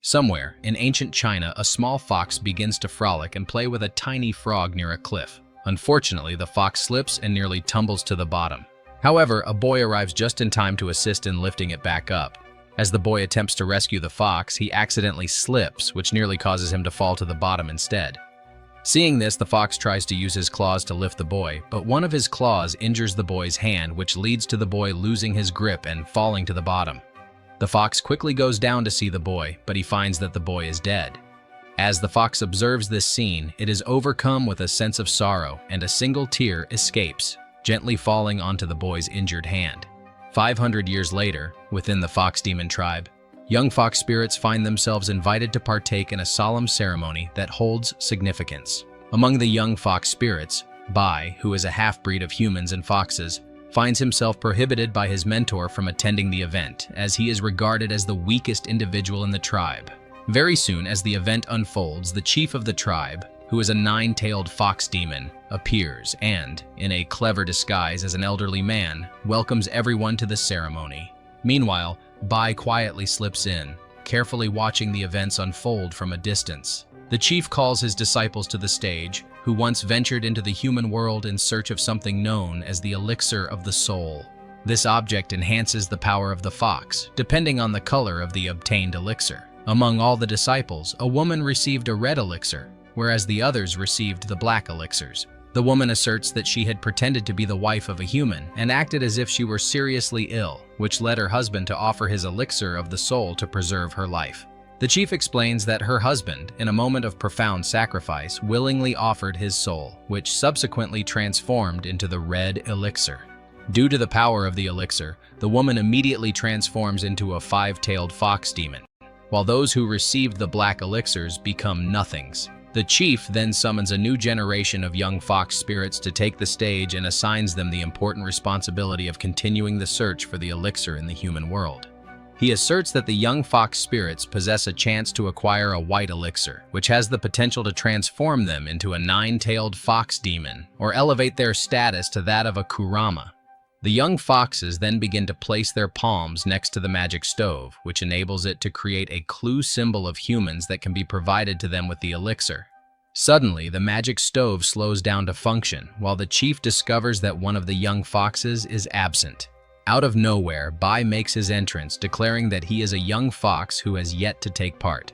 Somewhere in ancient China, a small fox begins to frolic and play with a tiny frog near a cliff. Unfortunately, the fox slips and nearly tumbles to the bottom. However, a boy arrives just in time to assist in lifting it back up. As the boy attempts to rescue the fox, he accidentally slips, which nearly causes him to fall to the bottom instead. Seeing this, the fox tries to use his claws to lift the boy, but one of his claws injures the boy's hand, which leads to the boy losing his grip and falling to the bottom. The fox quickly goes down to see the boy, but he finds that the boy is dead. As the fox observes this scene, it is overcome with a sense of sorrow, and a single tear escapes, gently falling onto the boy's injured hand. 500 years later, within the fox demon tribe, young fox spirits find themselves invited to partake in a solemn ceremony that holds significance. Among the young fox spirits, Bai, who is a half-breed of humans and foxes, finds himself prohibited by his mentor from attending the event, as he is regarded as the weakest individual in the tribe. Very soon, as the event unfolds, the chief of the tribe, who is a nine-tailed fox demon, appears and, in a clever disguise as an elderly man, welcomes everyone to the ceremony. Meanwhile, Bai quietly slips in, carefully watching the events unfold from a distance. The chief calls his disciples to the stage, who once ventured into the human world in search of something known as the elixir of the soul. This object enhances the power of the fox, depending on the color of the obtained elixir. Among all the disciples, a woman received a red elixir, whereas the others received the black elixirs. The woman asserts that she had pretended to be the wife of a human and acted as if she were seriously ill, which led her husband to offer his elixir of the soul to preserve her life. The chief explains that her husband, in a moment of profound sacrifice, willingly offered his soul, which subsequently transformed into the red elixir. Due to the power of the elixir, the woman immediately transforms into a five-tailed fox demon, while those who received the black elixirs become nothings. The chief then summons a new generation of young fox spirits to take the stage and assigns them the important responsibility of continuing the search for the elixir in the human world. He asserts that the young fox spirits possess a chance to acquire a white elixir, which has the potential to transform them into a nine-tailed fox demon, or elevate their status to that of a kurama. The young foxes then begin to place their palms next to the magic stove, which enables it to create a clue symbol of humans that can be provided to them with the elixir. Suddenly, the magic stove slows down to function, while the chief discovers that one of the young foxes is absent. Out of nowhere, Bai makes his entrance, declaring that he is a young fox who has yet to take part.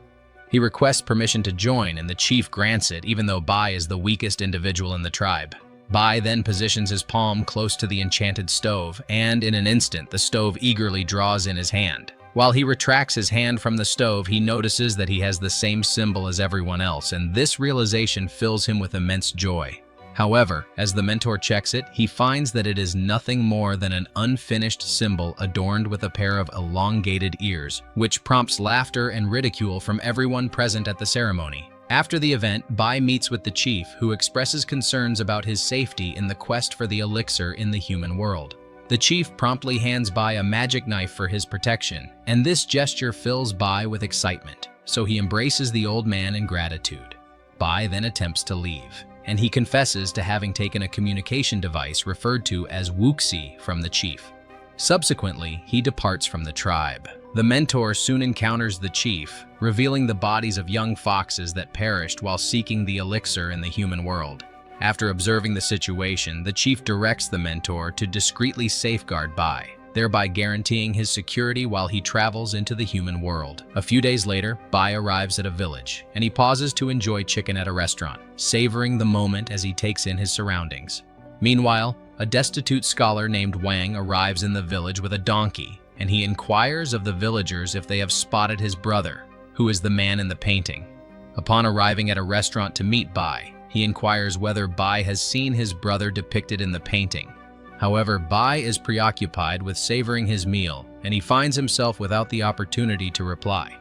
He requests permission to join, and the chief grants it, even though Bai is the weakest individual in the tribe. Bai then positions his palm close to the enchanted stove, and in an instant, the stove eagerly draws in his hand. While he retracts his hand from the stove, he notices that he has the same symbol as everyone else, and this realization fills him with immense joy. However, as the mentor checks it, he finds that it is nothing more than an unfinished symbol adorned with a pair of elongated ears, which prompts laughter and ridicule from everyone present at the ceremony. After the event, Bai meets with the chief, who expresses concerns about his safety in the quest for the elixir in the human world. The chief promptly hands Bai a magic knife for his protection, and this gesture fills Bai with excitement, so he embraces the old man in gratitude. Bai then attempts to leave, and he confesses to having taken a communication device referred to as wuxi from the chief. Subsequently, he departs from the tribe. The mentor soon encounters the chief, revealing the bodies of young foxes that perished while seeking the elixir in the human world. After observing the situation, the chief directs the mentor to discreetly safeguard Bai, thereby guaranteeing his security while he travels into the human world. A few days later, Bai arrives at a village, and he pauses to enjoy chicken at a restaurant, savoring the moment as he takes in his surroundings. Meanwhile, a destitute scholar named Wang arrives in the village with a donkey, and he inquires of the villagers if they have spotted his brother, who is the man in the painting. Upon arriving at a restaurant to meet Bai, he inquires whether Bai has seen his brother depicted in the painting. However, Bai is preoccupied with savoring his meal, and he finds himself without the opportunity to reply.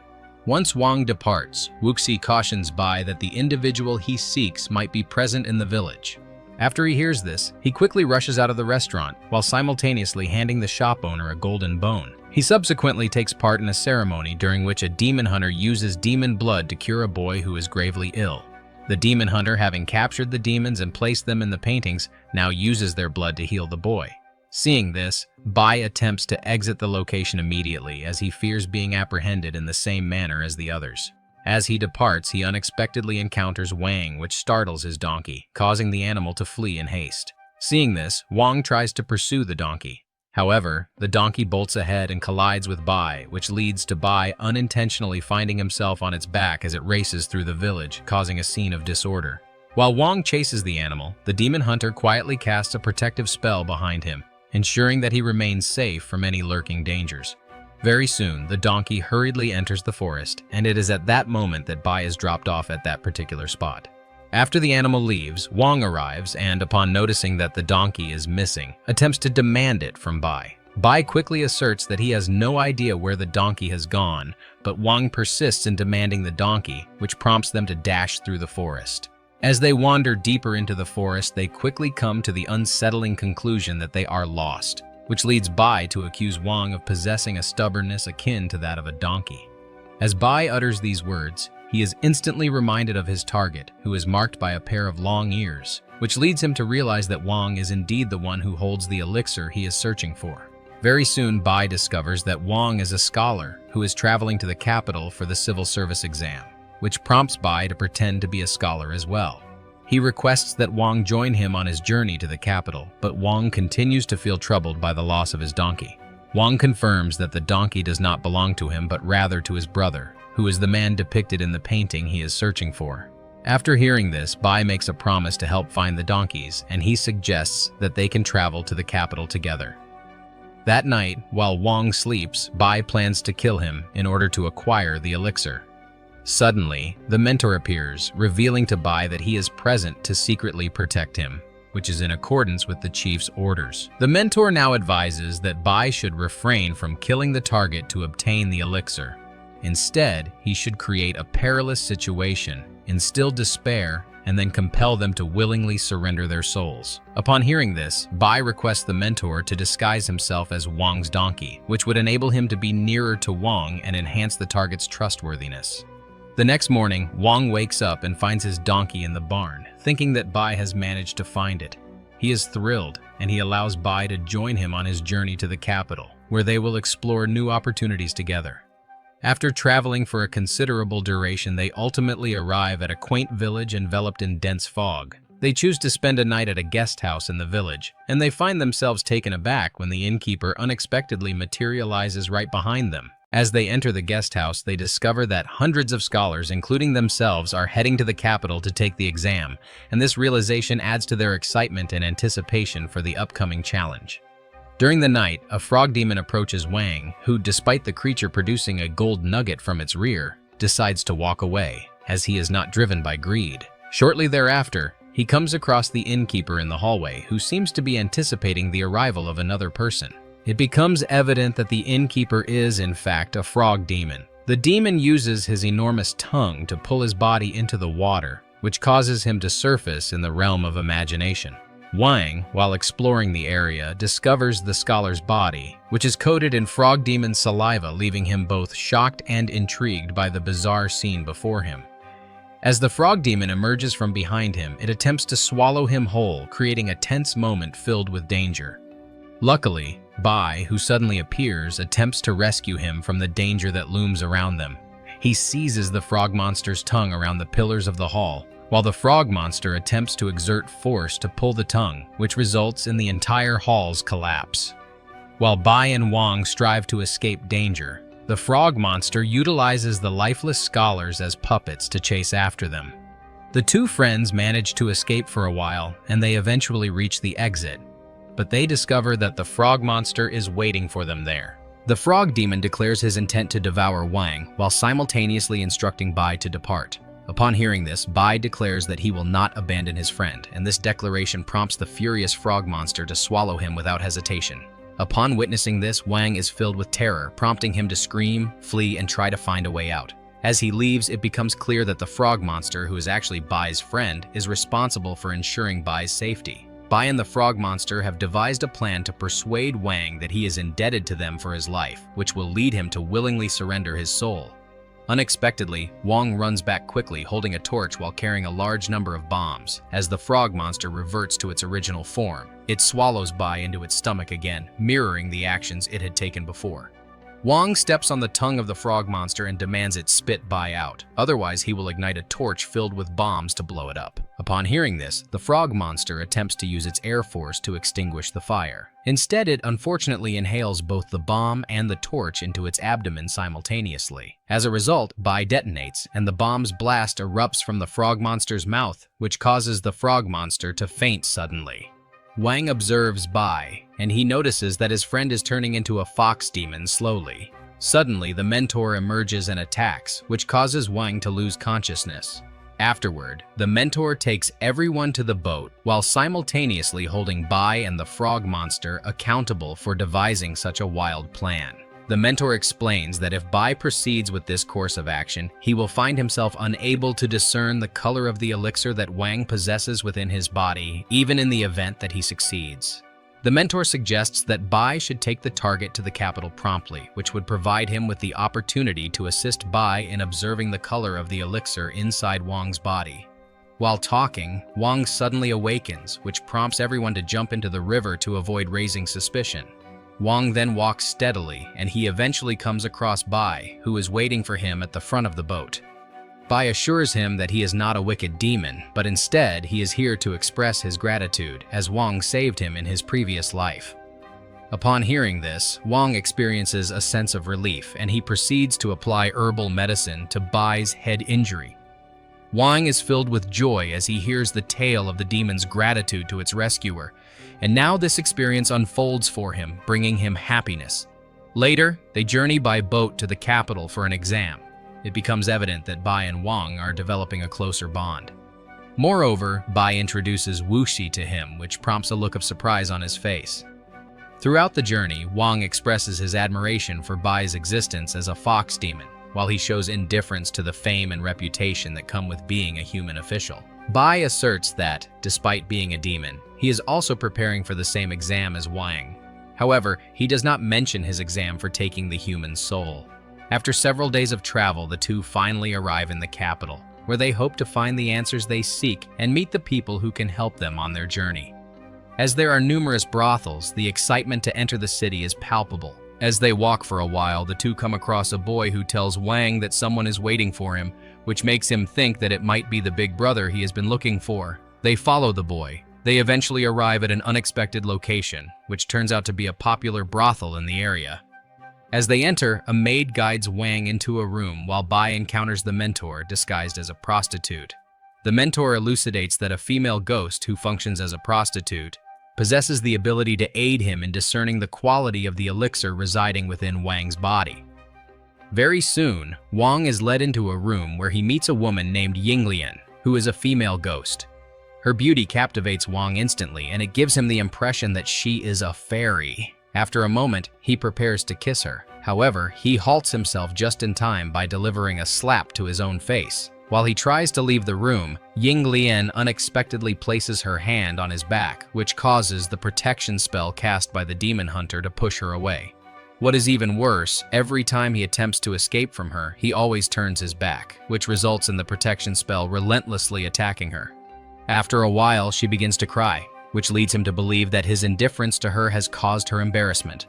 Once Wang departs, Wuxi cautions Bai that the individual he seeks might be present in the village. After he hears this, he quickly rushes out of the restaurant, while simultaneously handing the shop owner a golden bone. He subsequently takes part in a ceremony during which a demon hunter uses demon blood to cure a boy who is gravely ill. The demon hunter, having captured the demons and placed them in the paintings, now uses their blood to heal the boy. Seeing this, Bai attempts to exit the location immediately as he fears being apprehended in the same manner as the others. As he departs, he unexpectedly encounters Wang, which startles his donkey, causing the animal to flee in haste. Seeing this, Wang tries to pursue the donkey. However, the donkey bolts ahead and collides with Bai, which leads to Bai unintentionally finding himself on its back as it races through the village, causing a scene of disorder. While Wang chases the animal, the demon hunter quietly casts a protective spell behind him, ensuring that he remains safe from any lurking dangers. Very soon, the donkey hurriedly enters the forest, and it is at that moment that Bai is dropped off at that particular spot. After the animal leaves, Wang arrives and, upon noticing that the donkey is missing, attempts to demand it from Bai. Bai quickly asserts that he has no idea where the donkey has gone, but Wang persists in demanding the donkey, which prompts them to dash through the forest. As they wander deeper into the forest, they quickly come to the unsettling conclusion that they are lost, which leads Bai to accuse Wang of possessing a stubbornness akin to that of a donkey. As Bai utters these words, he is instantly reminded of his target, who is marked by a pair of long ears, which leads him to realize that Wang is indeed the one who holds the elixir he is searching for. Very soon, Bai discovers that Wang is a scholar who is traveling to the capital for the civil service exam, which prompts Bai to pretend to be a scholar as well. He requests that Wang join him on his journey to the capital, but Wang continues to feel troubled by the loss of his donkey. Wang confirms that the donkey does not belong to him, but rather to his brother, who is the man depicted in the painting he is searching for. After hearing this, Bai makes a promise to help find the donkeys, and he suggests that they can travel to the capital together. That night, while Wang sleeps, Bai plans to kill him in order to acquire the elixir. Suddenly, the mentor appears, revealing to Bai that he is present to secretly protect him, which is in accordance with the chief's orders. The mentor now advises that Bai should refrain from killing the target to obtain the elixir. Instead, he should create a perilous situation, instill despair, and then compel them to willingly surrender their souls. Upon hearing this, Bai requests the mentor to disguise himself as Wang's donkey, which would enable him to be nearer to Wang and enhance the target's trustworthiness. The next morning, Wang wakes up and finds his donkey in the barn, thinking that Bai has managed to find it. He is thrilled, and he allows Bai to join him on his journey to the capital, where they will explore new opportunities together. After traveling for a considerable duration, they ultimately arrive at a quaint village enveloped in dense fog. They choose to spend a night at a guest house in the village, and they find themselves taken aback when the innkeeper unexpectedly materializes right behind them. As they enter the guest house, they discover that hundreds of scholars, including themselves, are heading to the capital to take the exam, and this realization adds to their excitement and anticipation for the upcoming challenge. During the night, a frog demon approaches Wang, who, despite the creature producing a gold nugget from its rear, decides to walk away, as he is not driven by greed. Shortly thereafter, he comes across the innkeeper in the hallway, who seems to be anticipating the arrival of another person. It becomes evident that the innkeeper is, in fact, a frog demon. The demon uses his enormous tongue to pull his body into the water, which causes him to surface in the realm of imagination. Wang, while exploring the area, discovers the scholar's body, which is coated in frog demon saliva, leaving him both shocked and intrigued by the bizarre scene before him. As the frog demon emerges from behind him, it attempts to swallow him whole, creating a tense moment filled with danger. Luckily, Bai, who suddenly appears, attempts to rescue him from the danger that looms around them. He seizes the frog monster's tongue around the pillars of the hall, while the frog monster attempts to exert force to pull the tongue, which results in the entire hall's collapse. While Bai and Wang strive to escape danger, the frog monster utilizes the lifeless scholars as puppets to chase after them. The two friends manage to escape for a while, and they eventually reach the exit, but they discover that the frog monster is waiting for them there. The frog demon declares his intent to devour Wang, while simultaneously instructing Bai to depart. Upon hearing this, Bai declares that he will not abandon his friend, and this declaration prompts the furious frog monster to swallow him without hesitation. Upon witnessing this, Wang is filled with terror, prompting him to scream, flee, and try to find a way out. As he leaves, it becomes clear that the frog monster, who is actually Bai's friend, is responsible for ensuring Bai's safety. Bai and the frog monster have devised a plan to persuade Wang that he is indebted to them for his life, which will lead him to willingly surrender his soul. Unexpectedly, Wang runs back quickly, holding a torch while carrying a large number of bombs. As the frog monster reverts to its original form, it swallows Bai into its stomach again, mirroring the actions it had taken before. Wang steps on the tongue of the frog monster and demands it spit Bai out. Otherwise, he will ignite a torch filled with bombs to blow it up. Upon hearing this, the frog monster attempts to use its air force to extinguish the fire. Instead, it unfortunately inhales both the bomb and the torch into its abdomen simultaneously. As a result, Bai detonates, and the bomb's blast erupts from the frog monster's mouth, which causes the frog monster to faint suddenly. Wang observes Bai, and he notices that his friend is turning into a fox demon slowly. Suddenly, the mentor emerges and attacks, which causes Wang to lose consciousness. Afterward, the mentor takes everyone to the boat while simultaneously holding Bai and the frog monster accountable for devising such a wild plan. The mentor explains that if Bai proceeds with this course of action, he will find himself unable to discern the color of the elixir that Wang possesses within his body, even in the event that he succeeds. The mentor suggests that Bai should take the target to the capital promptly, which would provide him with the opportunity to assist Bai in observing the color of the elixir inside Wang's body. While talking, Wang suddenly awakens, which prompts everyone to jump into the river to avoid raising suspicion. Wang then walks steadily, and he eventually comes across Bai, who is waiting for him at the front of the boat. Bai assures him that he is not a wicked demon, but instead he is here to express his gratitude, as Wang saved him in his previous life. Upon hearing this, Wang experiences a sense of relief, and he proceeds to apply herbal medicine to Bai's head injury. Wang is filled with joy as he hears the tale of the demon's gratitude to its rescuer, and now this experience unfolds for him, bringing him happiness. Later, they journey by boat to the capital for an exam. It becomes evident that Bai and Wang are developing a closer bond. Moreover, Bai introduces Wuxi to him, which prompts a look of surprise on his face. Throughout the journey, Wang expresses his admiration for Bai's existence as a fox demon, while he shows indifference to the fame and reputation that come with being a human official. Bai asserts that, despite being a demon, he is also preparing for the same exam as Wang. However, he does not mention his exam for taking the human soul. After several days of travel, the two finally arrive in the capital, where they hope to find the answers they seek and meet the people who can help them on their journey. As there are numerous brothels, the excitement to enter the city is palpable. As they walk for a while, the two come across a boy who tells Wang that someone is waiting for him, which makes him think that it might be the big brother he has been looking for. They follow the boy. They eventually arrive at an unexpected location, which turns out to be a popular brothel in the area. As they enter, a maid guides Wang into a room while Bai encounters the mentor disguised as a prostitute. The mentor elucidates that a female ghost who functions as a prostitute possesses the ability to aid him in discerning the quality of the elixir residing within Wang's body. Very soon, Wang is led into a room where he meets a woman named Yinglian, who is a female ghost. Her beauty captivates Wang instantly, and it gives him the impression that she is a fairy. After a moment, he prepares to kiss her. However, he halts himself just in time by delivering a slap to his own face. While he tries to leave the room, Yinglian unexpectedly places her hand on his back, which causes the protection spell cast by the demon hunter to push her away. What is even worse, every time he attempts to escape from her, he always turns his back, which results in the protection spell relentlessly attacking her. After a while, she begins to cry, which leads him to believe that his indifference to her has caused her embarrassment.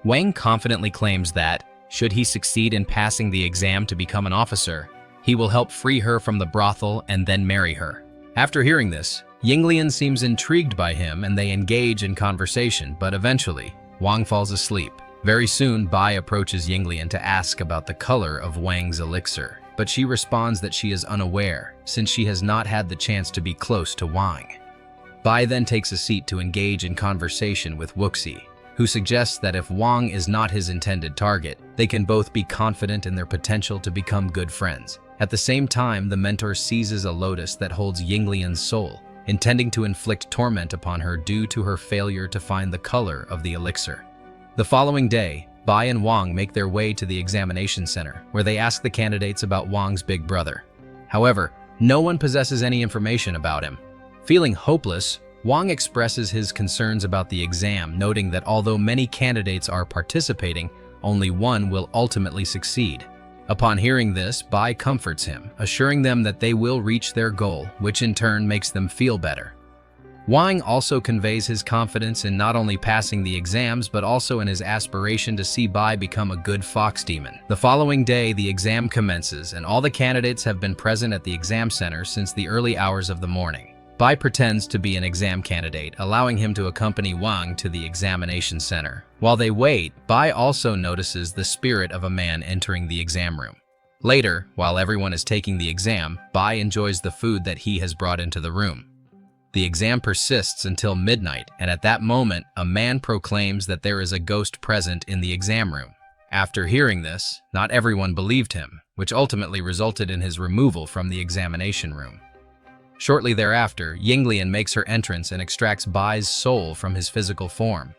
Wang confidently claims that, should he succeed in passing the exam to become an officer, he will help free her from the brothel and then marry her. After hearing this, Yinglian seems intrigued by him and they engage in conversation, but eventually, Wang falls asleep. Very soon, Bai approaches Yinglian to ask about the color of Wang's elixir, but she responds that she is unaware, since she has not had the chance to be close to Wang. Bai then takes a seat to engage in conversation with Wuxi, who suggests that if Wang is not his intended target, they can both be confident in their potential to become good friends. At the same time, the mentor seizes a lotus that holds Yinglian's soul, intending to inflict torment upon her due to her failure to find the color of the elixir. The following day, Bai and Wang make their way to the examination center, where they ask the candidates about Wang's big brother. However, no one possesses any information about him. Feeling hopeless, Wang expresses his concerns about the exam, noting that although many candidates are participating, only one will ultimately succeed. Upon hearing this, Bai comforts him, assuring them that they will reach their goal, which in turn makes them feel better. Wang also conveys his confidence in not only passing the exams but also in his aspiration to see Bai become a good fox demon. The following day, the exam commences and all the candidates have been present at the exam center since the early hours of the morning. Bai pretends to be an exam candidate, allowing him to accompany Wang to the examination center. While they wait, Bai also notices the spirit of a man entering the exam room. Later, while everyone is taking the exam, Bai enjoys the food that he has brought into the room. The exam persists until midnight, and at that moment, a man proclaims that there is a ghost present in the exam room. After hearing this, not everyone believed him, which ultimately resulted in his removal from the examination room. Shortly thereafter, Yinglian makes her entrance and extracts Bai's soul from his physical form.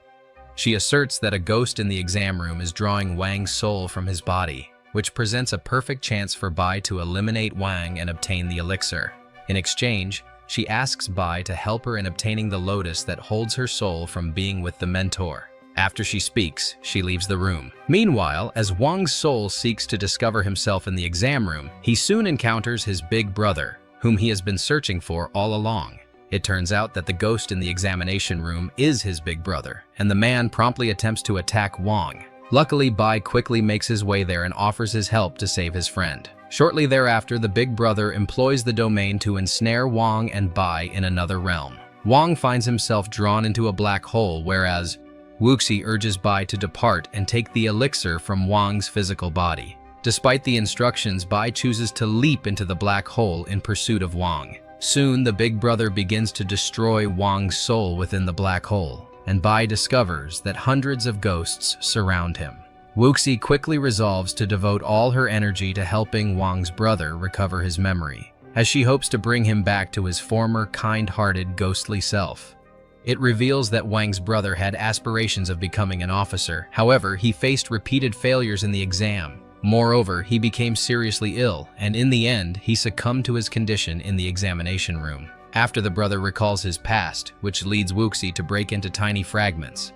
She asserts that a ghost in the exam room is drawing Wang's soul from his body, which presents a perfect chance for Bai to eliminate Wang and obtain the elixir. In exchange, she asks Bai to help her in obtaining the lotus that holds her soul from being with the mentor. After she speaks, she leaves the room. Meanwhile, as Wang's soul seeks to discover himself in the exam room, he soon encounters his big brother, whom he has been searching for all along. It turns out that the ghost in the examination room is his big brother, and the man promptly attempts to attack Wang. Luckily, Bai quickly makes his way there and offers his help to save his friend. Shortly thereafter, the big brother employs the domain to ensnare Wang and Bai in another realm. Wang finds himself drawn into a black hole, whereas Wuxi urges Bai to depart and take the elixir from Wang's physical body. Despite the instructions, Bai chooses to leap into the black hole in pursuit of Wang. Soon, the big brother begins to destroy Wang's soul within the black hole, and Bai discovers that hundreds of ghosts surround him. Wuxi quickly resolves to devote all her energy to helping Wang's brother recover his memory, as she hopes to bring him back to his former kind-hearted, ghostly self. It reveals that Wang's brother had aspirations of becoming an officer. However, he faced repeated failures in the exam. Moreover, he became seriously ill, and in the end, he succumbed to his condition in the examination room. After the brother recalls his past, which leads Wuxi to break into tiny fragments.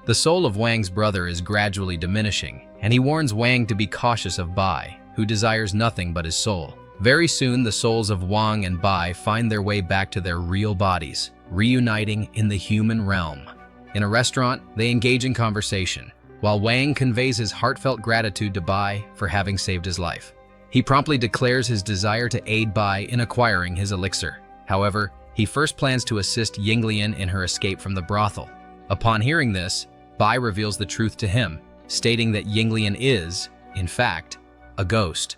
The soul of Wang's brother is gradually diminishing, and he warns Wang to be cautious of Bai, who desires nothing but his soul. Very soon, the souls of Wang and Bai find their way back to their real bodies, reuniting in the human realm. In a restaurant, they engage in conversation, while Wang conveys his heartfelt gratitude to Bai for having saved his life. He promptly declares his desire to aid Bai in acquiring his elixir. However, he first plans to assist Yinglian in her escape from the brothel. Upon hearing this, Bai reveals the truth to him, stating that Yinglian is, in fact, a ghost.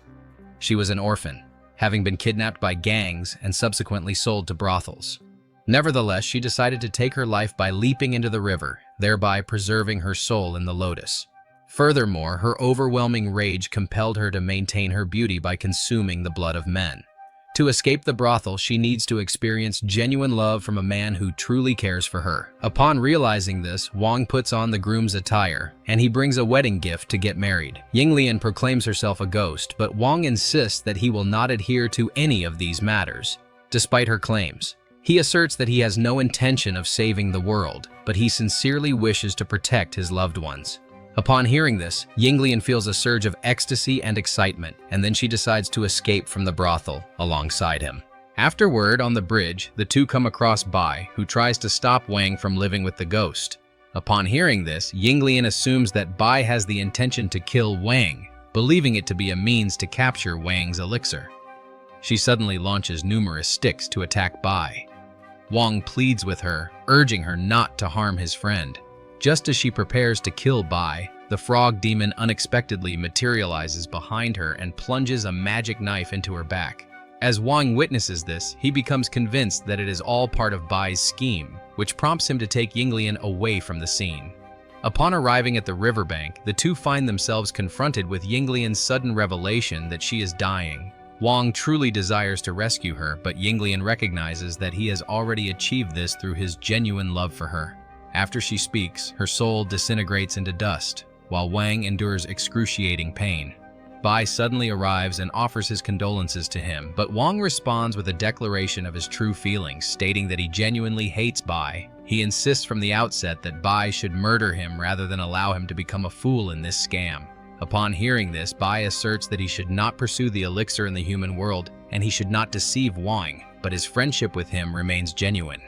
She was an orphan, having been kidnapped by gangs and subsequently sold to brothels. Nevertheless, she decided to take her life by leaping into the river, thereby preserving her soul in the lotus. Furthermore, her overwhelming rage compelled her to maintain her beauty by consuming the blood of men. To escape the brothel, she needs to experience genuine love from a man who truly cares for her. Upon realizing this, Wang puts on the groom's attire, and he brings a wedding gift to get married. Yinglian proclaims herself a ghost, but Wang insists that he will not adhere to any of these matters, despite her claims. He asserts that he has no intention of saving the world, but he sincerely wishes to protect his loved ones. Upon hearing this, Yinglian feels a surge of ecstasy and excitement, and then she decides to escape from the brothel alongside him. Afterward, on the bridge, the two come across Bai, who tries to stop Wang from living with the ghost. Upon hearing this, Yinglian assumes that Bai has the intention to kill Wang, believing it to be a means to capture Wang's elixir. She suddenly launches numerous sticks to attack Bai. Wang pleads with her, urging her not to harm his friend. Just as she prepares to kill Bai, the frog demon unexpectedly materializes behind her and plunges a magic knife into her back. As Wang witnesses this, he becomes convinced that it is all part of Bai's scheme, which prompts him to take Yinglian away from the scene. Upon arriving at the riverbank, the two find themselves confronted with Yinglian's sudden revelation that she is dying. Wang truly desires to rescue her, but Yinglian recognizes that he has already achieved this through his genuine love for her. After she speaks, her soul disintegrates into dust, while Wang endures excruciating pain. Bai suddenly arrives and offers his condolences to him, but Wang responds with a declaration of his true feelings, stating that he genuinely hates Bai. He insists from the outset that Bai should murder him rather than allow him to become a fool in this scam. Upon hearing this, Bai asserts that he should not pursue the elixir in the human world and he should not deceive Wang, but his friendship with him remains genuine.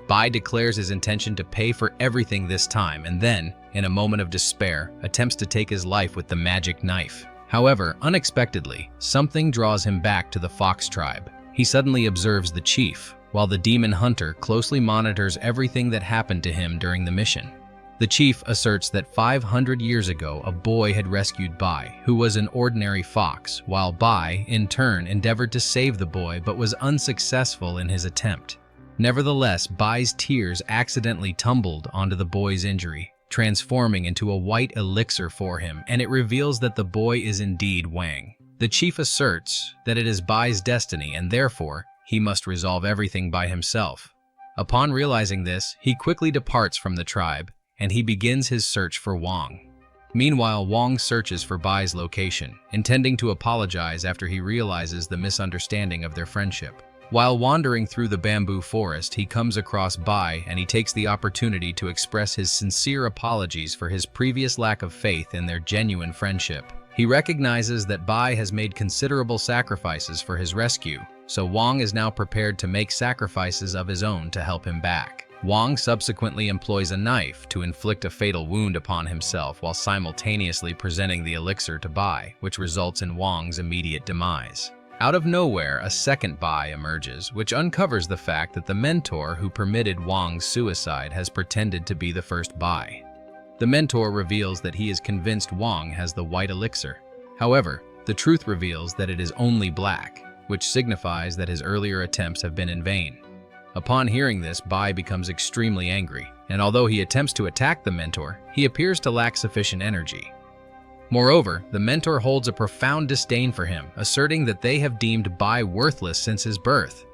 Bai declares his intention to pay for everything this time and then, in a moment of despair, attempts to take his life with the magic knife. However, unexpectedly, something draws him back to the fox tribe. He suddenly observes the chief, while the demon hunter closely monitors everything that happened to him during the mission. The chief asserts that 500 years ago a boy had rescued Bai, who was an ordinary fox, while Bai, in turn, endeavored to save the boy but was unsuccessful in his attempt. Nevertheless, Bai's tears accidentally tumbled onto the boy's injury, transforming into a white elixir for him, and it reveals that the boy is indeed Wang. The chief asserts that it is Bai's destiny and therefore he must resolve everything by himself. Upon realizing this, he quickly departs from the tribe and he begins his search for Wang. Meanwhile, Wang searches for Bai's location, intending to apologize after he realizes the misunderstanding of their friendship. While wandering through the bamboo forest, he comes across Bai and he takes the opportunity to express his sincere apologies for his previous lack of faith in their genuine friendship. He recognizes that Bai has made considerable sacrifices for his rescue, so Wang is now prepared to make sacrifices of his own to help him back. Wang subsequently employs a knife to inflict a fatal wound upon himself while simultaneously presenting the elixir to Bai, which results in Wang's immediate demise. Out of nowhere, a second Bai emerges, which uncovers the fact that the mentor who permitted Wang's suicide has pretended to be the first Bai. The mentor reveals that he is convinced Wang has the white elixir. However, the truth reveals that it is only black, which signifies that his earlier attempts have been in vain. Upon hearing this, Bai becomes extremely angry, and although he attempts to attack the mentor, he appears to lack sufficient energy. Moreover, the mentor holds a profound disdain for him, asserting that they have deemed Bai worthless since his birth.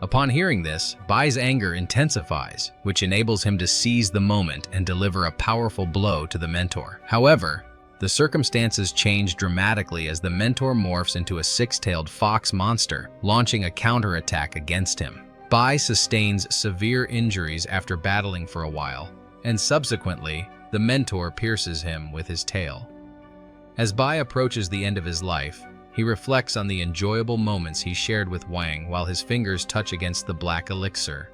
Upon hearing this, Bai's anger intensifies, which enables him to seize the moment and deliver a powerful blow to the mentor. However, the circumstances change dramatically as the mentor morphs into a six-tailed fox monster, launching a counterattack against him. Bai sustains severe injuries after battling for a while, and subsequently, the mentor pierces him with his tail. As Bai approaches the end of his life, he reflects on the enjoyable moments he shared with Wang while his fingers touch against the black elixir.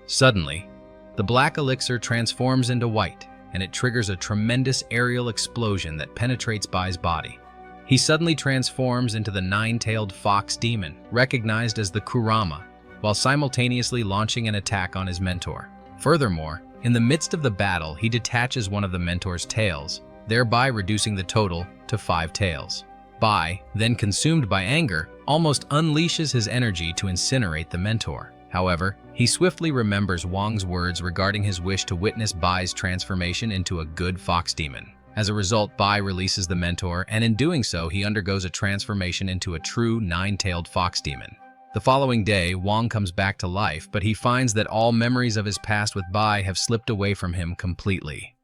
Suddenly, the black elixir transforms into white, and it triggers a tremendous aerial explosion that penetrates Bai's body. He suddenly transforms into the nine-tailed fox demon, recognized as the Kurama, while simultaneously launching an attack on his mentor. Furthermore, in the midst of the battle, he detaches one of the mentor's tails, thereby reducing the total to 5 tails. Bai, then consumed by anger, almost unleashes his energy to incinerate the mentor. However, he swiftly remembers Wang's words regarding his wish to witness Bai's transformation into a good fox demon. As a result, Bai releases the mentor, and in doing so, he undergoes a transformation into a true nine-tailed fox demon. The following day, Wang comes back to life, but he finds that all memories of his past with Bai have slipped away from him completely.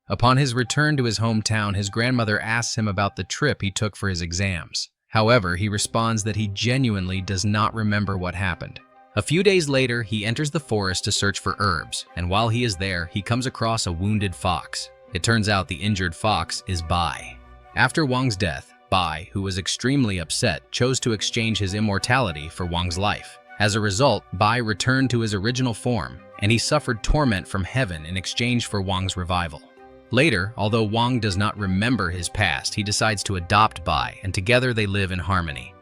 Upon his return to his hometown, his grandmother asks him about the trip he took for his exams. However, he responds that he genuinely does not remember what happened. A few days later, he enters the forest to search for herbs, and while he is there, he comes across a wounded fox. It turns out the injured fox is Bai. After Wang's death, Bai, who was extremely upset, chose to exchange his immortality for Wang's life. As a result, Bai returned to his original form, and he suffered torment from heaven in exchange for Wang's revival. Later, although Wang does not remember his past, he decides to adopt Bai, and together they live in harmony.